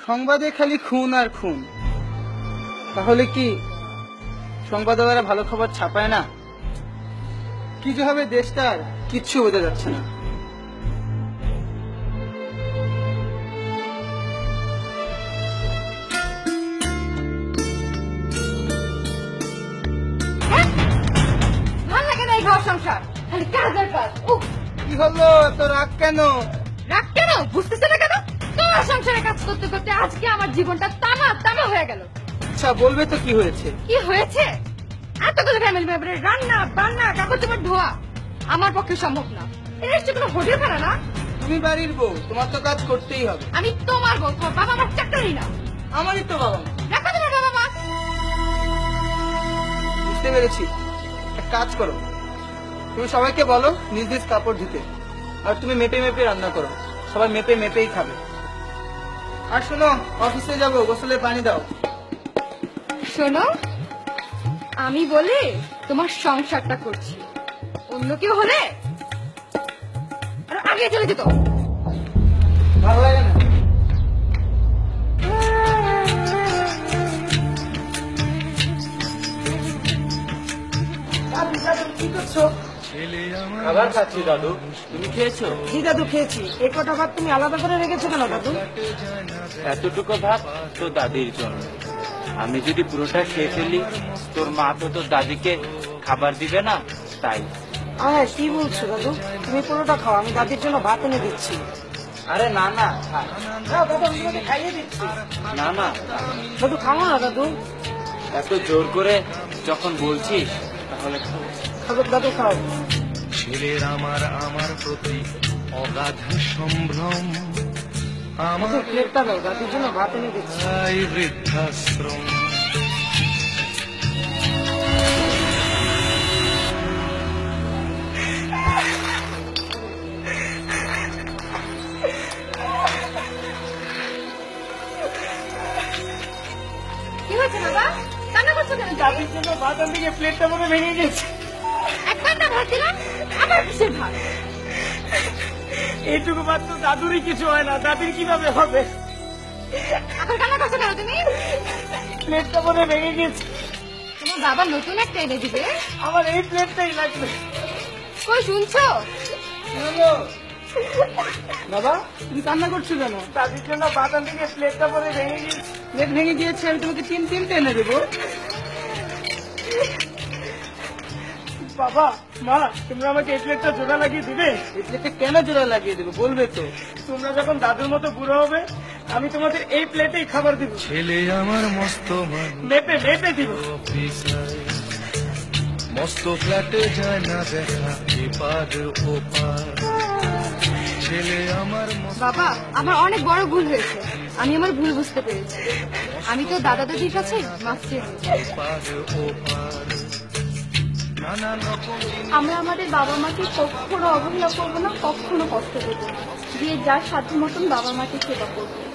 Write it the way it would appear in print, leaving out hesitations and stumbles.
সংবাদে খালি খুন আর খুন। তাহলে কি সংবাদদাতারা ভালো খবর ছাপায় না? কি যে হবে দেশটার কিচ্ছু বোঝা যাচ্ছে না। কি হলো, এত রাগ কেন? রাগ কেন বুঝতেছে না কেন? তোমার সংসারে কাজ করতে করতে আজকে আমার জীবনটা তামা তামা হয়ে গেল। আচ্ছা বলবে তো কি হয়েছে? কি হয়েছে? এতগুলো ফ্যামিলি মেম্বারের রান্না বান্না কাপড় চোপড় ধোয়া আমার পক্ষে সম্ভব না। এটা হচ্ছে কোনো হোটেল ভাড়া না। তুমি বাড়ির বউ, তোমার তো কাজ করতেই হবে। আমি তোমার বউ, তোমার বাবা আমার চাকরি না। আমারই তো বাবা মা। রাখো তোমার বাবা মা। বুঝতে পেরেছি, এক কাজ করো, তুমি সবাইকে বলো নিজ নিজ কাপড় ধুতে, আর তুমি মেপে মেপে রান্না করো, সবাই মেপে মেপেই খাবে। আর শোনো, অফিসে যাবো, গোসলে পানি দাও। শোনো, আমি বলে তোমার সংসারটা করছি, অন্য কেউ হলে আগে চলে যেত। ভালো লাগে না? কি করছো? খাবার খাচ্ছি দাদু, তুমি খেয়েছো? জি দাদু খেয়েছি। এই কটা ভাত তুমি আলাদা করে রেখেছো কেন দাদু? এতটুকু ভাত তো দাদির জন্য। আমি যদি পুরোটা খেয়ে ফেলি, তোর মা তো তোর দাদিকে খাবার দিবে না, তাই। হ্যাঁ কি বলছো দাদু? তুমি পুরোটা খাও, আমি দাদির জন্য ভাত এনে দিচ্ছি। আরে না না, দাদু আমি তোমাকে খাইয়ে দিচ্ছি। না না দাদু খাও না দাদু। এত জোর করে যখন বলছিস তাহলে খাও। খাবো দাদু, খাও। ছেলের আমার আমার প্রতি অগাধ সম্ভ্রম, আমার প্লেটটা দাও, দাদির জন্য ভাত এনে দিচ্ছি। বৃদ্ধাশ্রম। কি হয়েছে বাবা? কান্না করছো কেন? দাদির জন্য ভাত আনতে গিয়ে প্লেটটা মনে ভেঙে গেছে। একবার না ভাত দিলাম, আবার কিসের ভাত? এইটুকু ভাত তো দাদুরই কিছু হয় না, দাদির কিভাবে হবে? আবার কান্না করছো কেন তুমি? প্লেটটা মনে ভেঙে গেছে। তোমার বাবা নতুন একটা এনে দিবে। আমার এই প্লেটটাই লাগবে। কই শুনছো? বাবা তুমি কান্না করছো কেন? দাদির জন্য ভাত আনতে গিয়ে প্লেটটা মনে ভেঙে গেছে। প্লেট ভেঙে গিয়েছে, আমি তোমাকে তিনটে এনে দেবো। বাবা মা, তোমরা আমাকে এই প্লেটটা জোড়া লাগিয়ে দিবে? এই প্লেটে কেন জোড়া লাগিয়ে দেবো বলবে তো? তোমরা যখন দাদুর মতো বুড়ো হবে, আমি তোমাদের এই প্লেটেই খাবার দিব। ছেলে আমার মস্ত মানুষ, মেপে মেপে দিব। অফিসার মস্ত ফ্ল্যাটে যায় না দেখা এপার ওপার। ছেলে আমার বাবা, আমার অনেক বড় ভুল হয়েছে, আমি আমার ভুল বুঝতে পেরেছি। আমি তো দাদা দাদির কাছে মাফ চেয়েছি। এপার ওপার, নানান রকম আমরা আমাদের বাবা মাকে কখনো অবহেলা করবো না, কখনো কষ্ট দেবো না, দিয়ে যার সাধ্য মতন বাবা মাকে সেবা করবো।